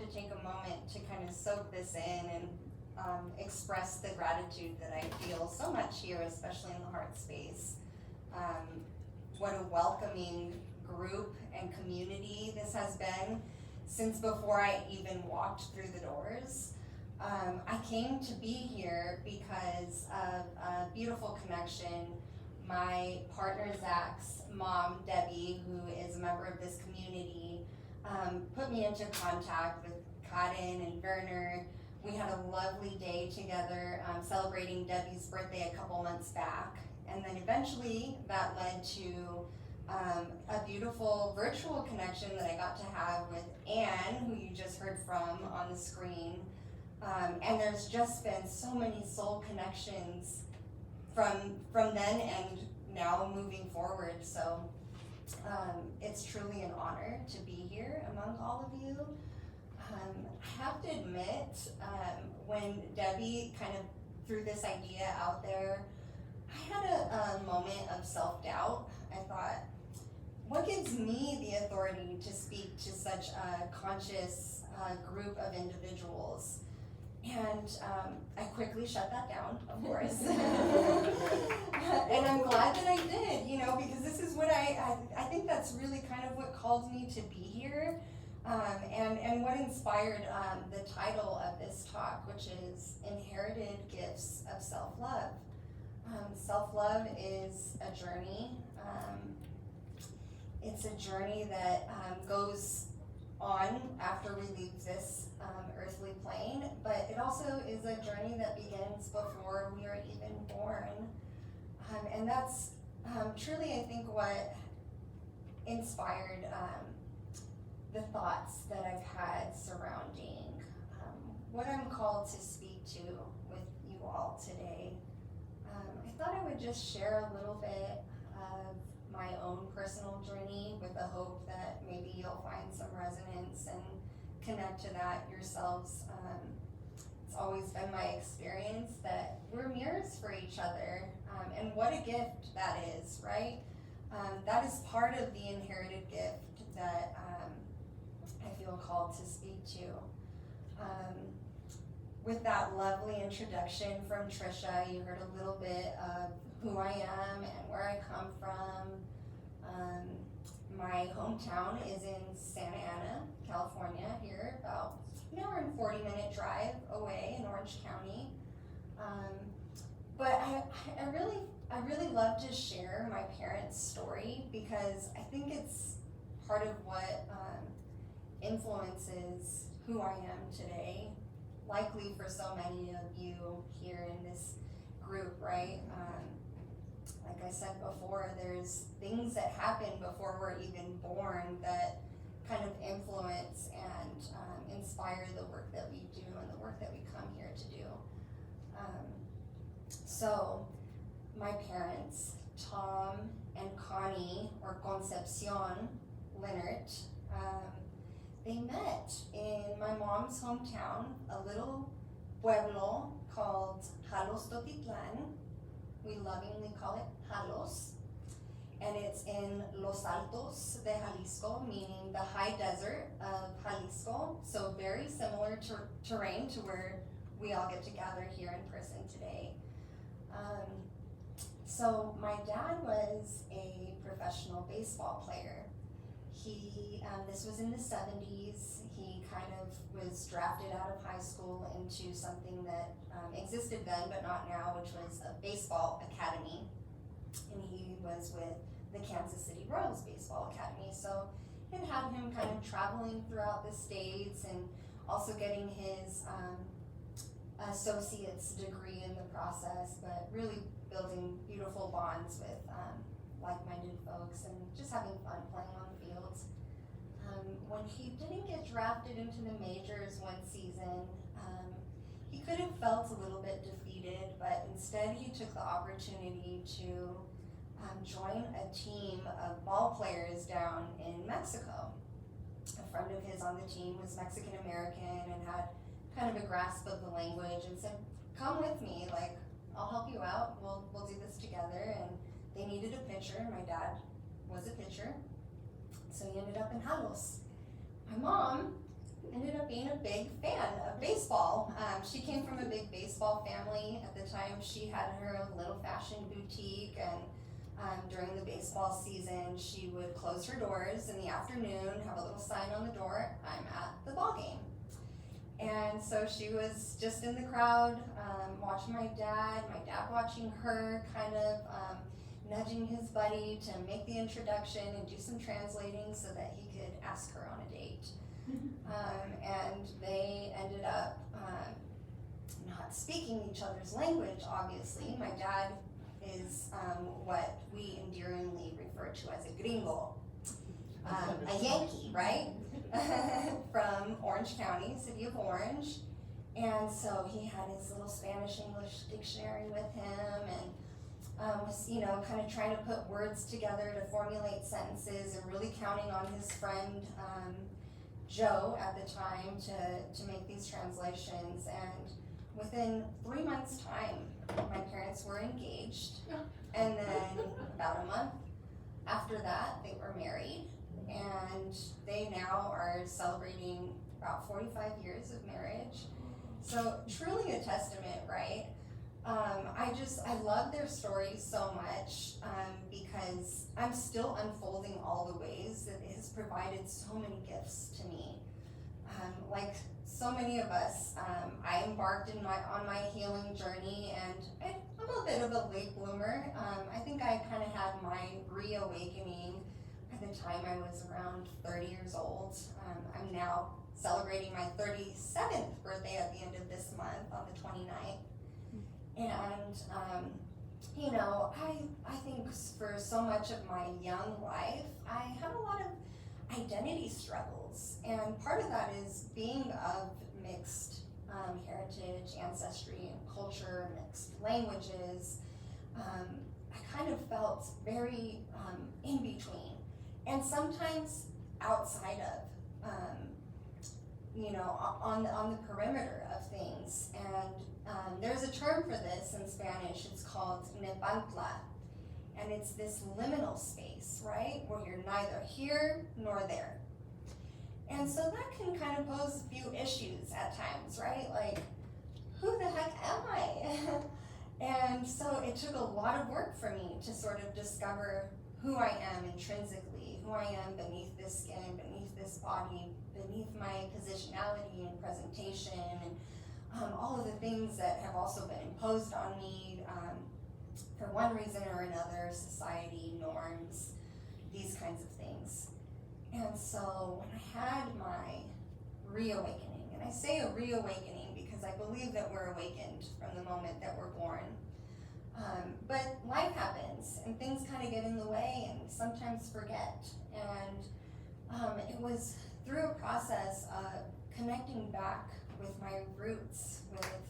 to take a moment to kind of soak this in and express the gratitude that I feel so much here, especially in the heart space. What a welcoming group and community this has been since before I even walked through the doors. I came to be here because of a beautiful connection. My partner Zach's mom, Debbie, who is a member of this community, put me into contact with Karin and Werner. We had a lovely day together celebrating Debbie's birthday a couple months back. And then eventually that led to a beautiful virtual connection that I got to have with Anne, who you just heard from on the screen. And there's just been so many soul connections from then and now moving forward. So it's truly an honor to be here among all of you. I have to admit, when Debbie kind of threw this idea out there, I had a moment of self-doubt. I thought, what gives me the authority to speak to such a conscious group of individuals? And I quickly shut that down, of course. And I'm glad that I did, because this is what I think that's really kind of what called me to be here, and what inspired the title of this talk, which is Inherited Gifts of Self-Love. Self-love is a journey. It's a journey that goes on after we leave this earthly plane, but it also is a journey that begins before we are even born. And that's truly, I think, what inspired the thoughts that I've had surrounding what I'm called to speak to with you all today. I thought I would just share a little bit of my own personal journey with the hope that maybe you'll find some resonance and connect to that yourselves. It's always been my experience that we're mirrors for each other, and what a gift that is, right? That is part of the inherited gift that I feel called to speak to. With that lovely introduction from Trisha, you heard a little bit of who I am and where I come from. My hometown is in Santa Ana, California, here about an hour and 40-minute drive away in Orange County. But I really love to share my parents' story because I think it's part of what influences who I am today, likely for so many of you here in this group, right? Like I said before, there's things that happen before we're even born that kind of influence and inspire the work that we do and the work that we come here to do. So my parents, Tom and Connie, or Concepcion Leonard, they met in my mom's hometown, a little pueblo called Jalos Totitlan. We lovingly call it Jalos. And it's in Los Altos de Jalisco, meaning the high desert of Jalisco. So very similar terrain to where we all get to gather here in person today. So my dad was a professional baseball player. This was in the 70s. He kind of was drafted out of high school into something that existed then but not now, which was a baseball academy. And he was with the Kansas City Royals Baseball Academy. So it had him kind of traveling throughout the states and also getting his associate's degree in the process, but really building beautiful bonds with like-minded folks and just having fun playing on the fields. When he didn't get drafted into the majors one season, he could have felt a little bit defeated, but instead he took the opportunity to join a team of ball players down in Mexico. A friend of his on the team was Mexican American and had kind of a grasp of the language and said, "Come with me, like I'll help you out. We'll do this together." And they needed a pitcher. My dad was a pitcher, so he ended up in Jalos. My mom ended up being a big fan of baseball. She came from a big baseball family. At the time, she had her own little fashion boutique, and during the baseball season, she would close her doors in the afternoon, have a little sign on the door, "I'm at the ball game." And so she was just in the crowd, watching my dad watching her, kind of nudging his buddy to make the introduction and do some translating so that he could ask her on a date. And they ended up not speaking each other's language, obviously. My dad is what we endearingly refer to as a gringo, a Yankee, right? From Orange County, city of Orange. And so he had his little Spanish-English dictionary with him, and was, kind of trying to put words together to formulate sentences, and really counting on his friend Joe at the time to make these translations. And within 3 months' time, my parents were engaged, and then about a month after that, they were married, and they now are celebrating about 45 years of marriage. So truly a testament, right? I love their story so much, because I'm still unfolding all the ways that it has provided so many gifts to me. Like so many of us, I embarked on my healing journey, and I'm a bit of a late bloomer. I think I kind of had my reawakening at the time I was around 30 years old. I'm now celebrating my 37th birthday at the end of this month on the 29th. And, I think for so much of my young life, I had a lot of identity struggles. And part of that is being of mixed heritage, ancestry, and culture, mixed languages. I kind of felt very in between, and sometimes outside of, on the perimeter of things. And there's a term for this in Spanish. It's called nepantla, and it's this liminal space, right, where you're neither here nor there. And so that can kind of pose a few issues at times, right? Like, who the heck am I? And so it took a lot of work for me to sort of discover who I am intrinsically, who I am beneath this skin, beneath this body, beneath my positionality and presentation, and all of the things that have also been imposed on me for one reason or another, society, norms, these kinds of things. And so when I had my reawakening, and I say a reawakening because I believe that we're awakened from the moment that we're born, but life happens and things kind of get in the way, and we sometimes forget. And it was through a process of connecting back with my roots, with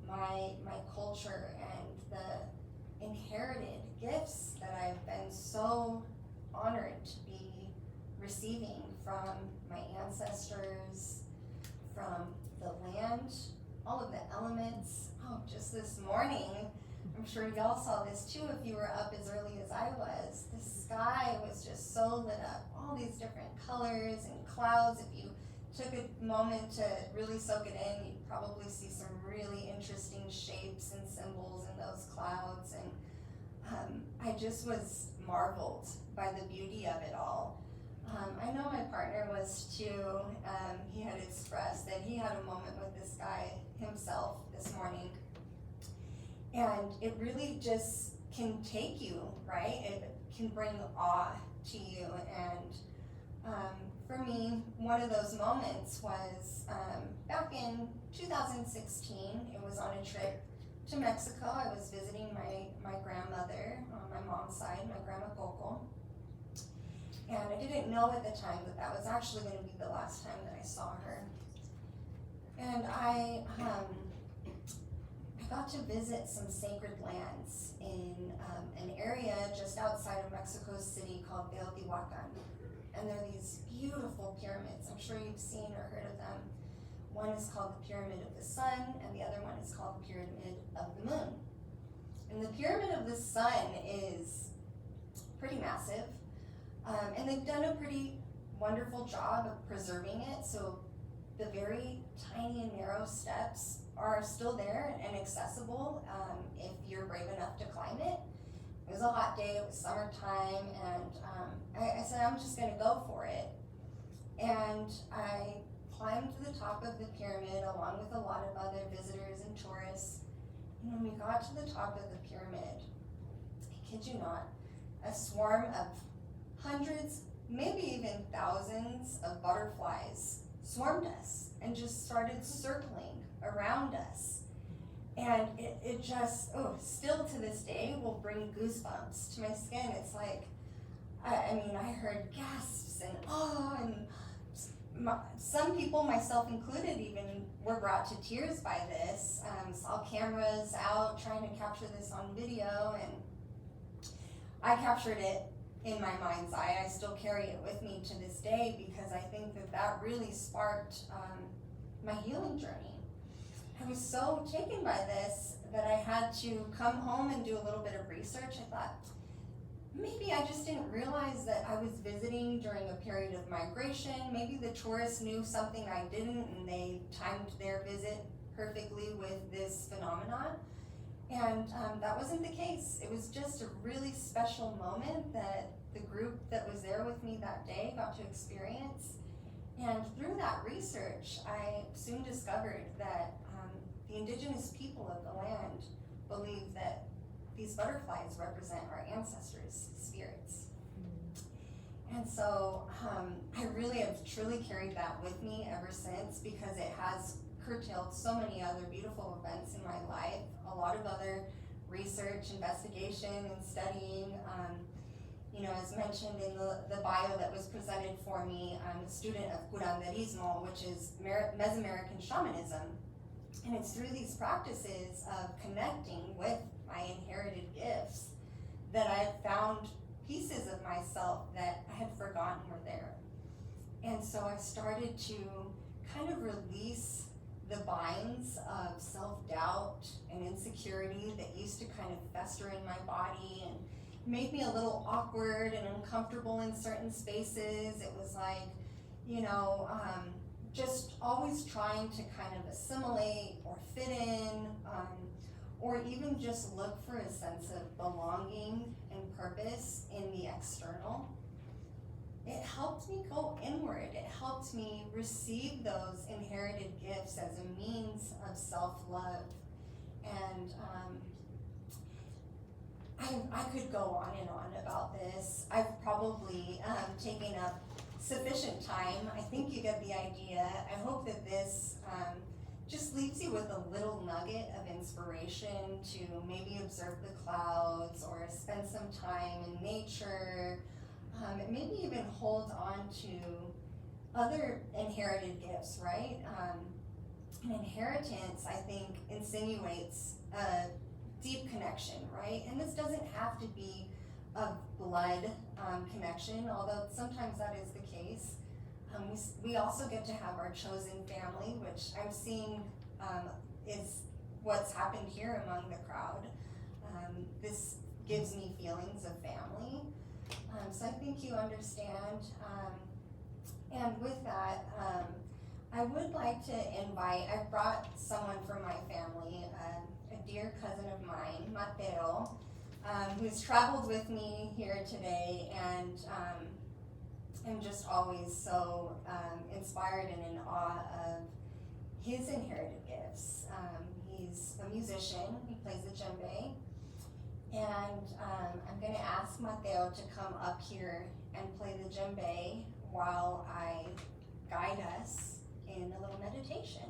my culture, and the inherited gifts that I've been so honored to be receiving from my ancestors, from the land, all of the elements. Oh, just this morning, I'm sure y'all saw this too if you were up as early as I was. The sky was just so lit up, all these different colors and clouds. If you took a moment to really soak it in, you'd probably see some really interesting shapes and symbols in those clouds. And I just was marveled by the beauty of it all. I know my partner was too. He had expressed that he had a moment with this guy himself this morning. And it really just can take you, right? It can bring awe to you. And for me, one of those moments was back in 2016. It was on a trip to Mexico. I was visiting my grandmother on my mom's side, my grandma Coco. And I didn't know at the time that was actually going to be the last time that I saw her. And I got to visit some sacred lands in an area just outside of Mexico City called Teotihuacan. And there are these beautiful pyramids. I'm sure you've seen or heard of them. One is called the Pyramid of the Sun, and the other one is called the Pyramid of the Moon. And the Pyramid of the Sun is pretty massive, and they've done a pretty wonderful job of preserving it. So the very tiny and narrow steps are still there and accessible if you're brave enough to climb it. It was a hot day, it was summertime, and I said, I'm just gonna go for it. And I climbed to the top of the pyramid along with a lot of other visitors and tourists. And when we got to the top of the pyramid, I kid you not, a swarm of hundreds, maybe even thousands of butterflies swarmed us and just started circling around us. And it just, still to this day will bring goosebumps to my skin. It's like, I mean, I heard gasps and some people, myself included, even were brought to tears by this. Saw cameras out trying to capture this on video, and I captured it in my mind's eye. I still carry it with me to this day because I think that really sparked my healing journey. I was so taken by this that I had to come home and do a little bit of research. I thought, maybe I just didn't realize that I was visiting during a period of migration. Maybe the tourists knew something I didn't and they timed their visit perfectly with this phenomenon. And that wasn't the case. It was just a really special moment that the group that was there with me that day got to experience. And through that research, I soon discovered that the indigenous people of the land believe that these butterflies represent our ancestors' spirits. And so I really have truly carried that with me ever since, because it has curtailed so many other beautiful events in my life, a lot of other research, investigation, and studying. As mentioned in the bio that was presented for me, I'm a student of curanderismo, which is Mesoamerican shamanism. And it's through these practices of connecting with my inherited gifts that I have found pieces of myself that I had forgotten were there. And so I started to kind of release the binds of self-doubt and insecurity that used to kind of fester in my body and made me a little awkward and uncomfortable in certain spaces. It was like, just always trying to kind of assimilate or fit in, or even just look for a sense of belonging and purpose in the external. It helped me go inward. It helped me receive those inherited gifts as a means of self-love. And I could go on and on about this. I've probably taken up sufficient time. I think you get the idea. I hope that this just leaves you with a little nugget of inspiration to maybe observe the clouds or spend some time in nature, and maybe even hold on to other inherited gifts, right? An inheritance, I think, insinuates a deep connection, right? And this doesn't have to be a blood connection, although sometimes that is the case. We also get to have our chosen family, which I'm seeing is what's happened here among the crowd. This gives me feelings of family. So I think you understand. And with that, I would like to invite, I brought someone from my family, a dear cousin of mine, Mateo, who's traveled with me here today, and I'm just always so inspired and in awe of his inherited gifts. He's a musician, he plays the djembe, and I'm going to ask Mateo to come up here and play the djembe while I guide us in a little meditation.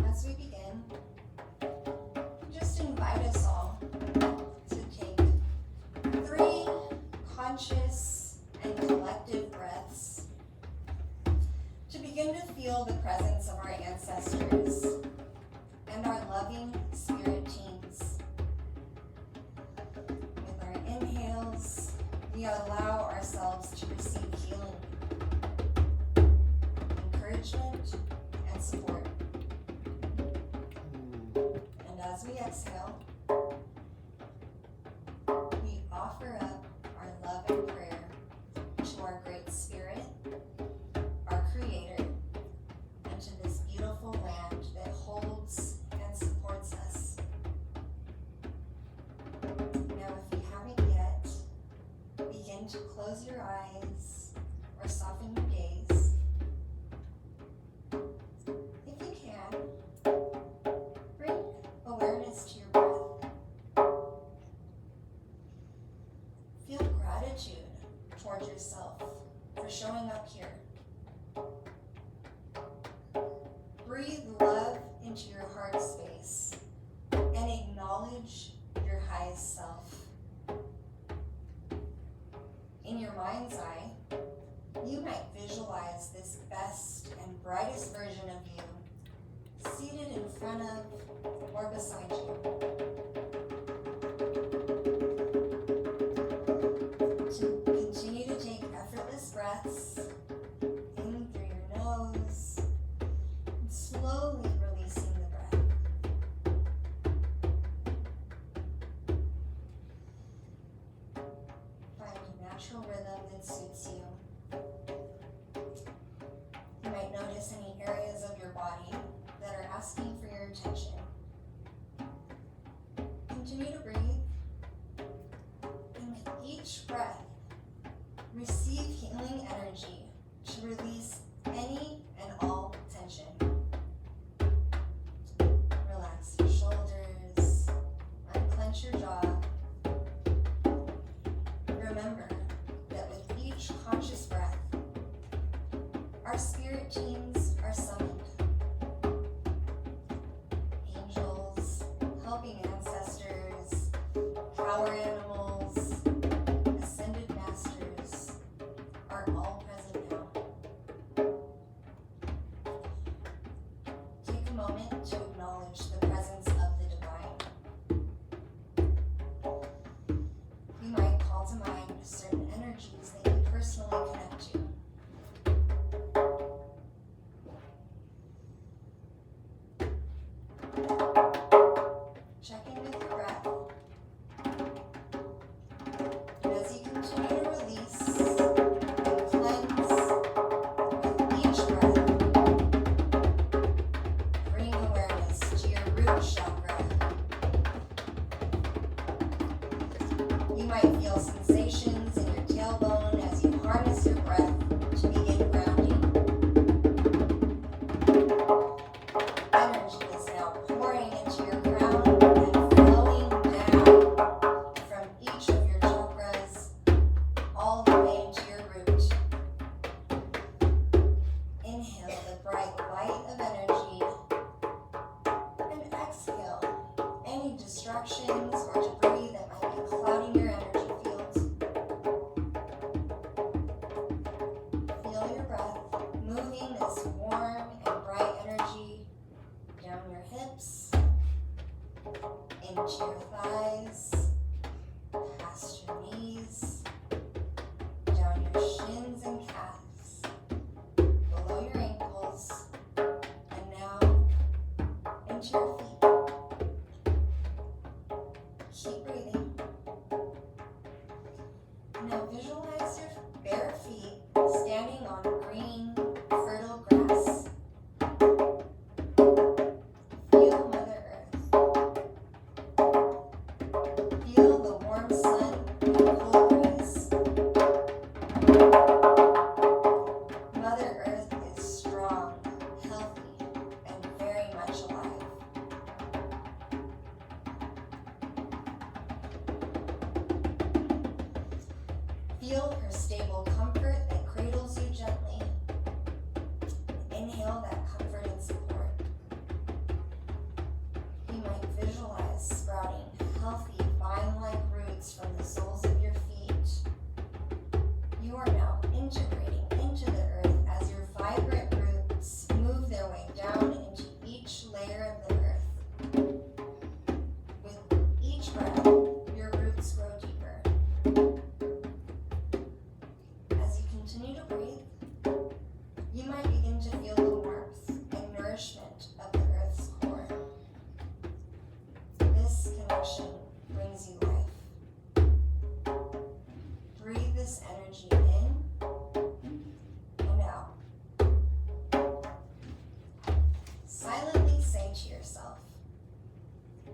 As we begin, just invite us all to take 3 conscious and collective breaths to begin to feel the presence of our ancestors and our loving spirit we allow ourselves to receive healing, encouragement, and support. And as we exhale, we offer up our love and prayer to our Great Spirit, our Creator, and to this beautiful land that holds and supports us. Now, if you haven't yet, begin to close your eyes or soften your gaze. If you can, bring awareness to your breath. Feel gratitude towards yourself for showing up here. Breathe love into your heart space and acknowledge your highest self. In your mind's eye, you might visualize this best and brightest version of you seated in front of or beside you. To continue to take effortless breaths in through your nose, and slowly releasing the breath. Find a natural rhythm that suits you. You might notice any areas of your body that are asking for your attention. Continue to breathe, and with each breath, receive healing energy to release any and all tension. Relax your shoulders, unclench your jaw. Remember that with each conscious breath, our spirit teams are summoned. Angels, helping ancestors, power animals, ascended masters are all present now. Take a moment to acknowledge the presence of the divine. You might call to mind certain energies that you personally connect to. Check in with your breath. And as you continue to release and cleanse with each breath, bring awareness to your root chakra. You might feel sensations in your tailbone as you harness your breath to begin grounding. Energy is now pouring into your crown and flowing down from each of your chakras all the way into your root. Inhale the bright light of energy and exhale any distractions or debris that might be clouding your energy field. Feel your breath moving this warm and bright energy down your hips, into your thighs, past your knees, down your shins and calves, below your ankles, and now into your feet. Keep breathing. Now visualize your bare feet standing on green, fertile grass. Feel Mother Earth. Feel the warm sun and cool breeze. Mother Earth is strong, healthy, and very much alive. Feel her stable comfort that cradles you gently. Inhale that comfort and support. You might visualize sprouting healthy, vine-like roots from the soles of your feet. You are now integrating into the earth as your vibrant roots move their way down into each layer of the earth. With each breath, your roots grow deeper. silently say to yourself,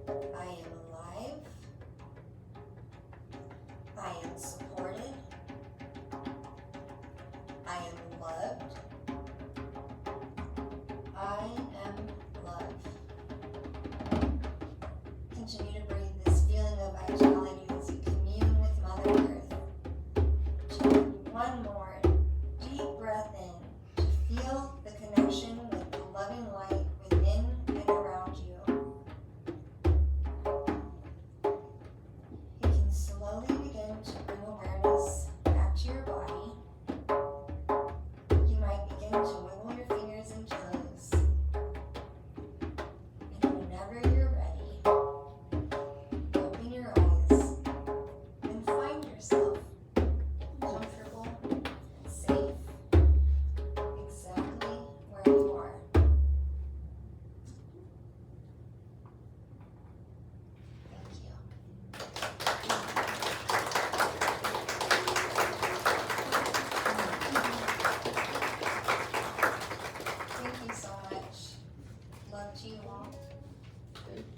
I am alive, I am supported, I am loved, I am love. Continue to breathe this feeling of vitality as you commune with Mother Earth. Take one more deep breath in to feel the connection with the loving light within and around you. You can slowly begin to bring awareness back to your body. You might begin to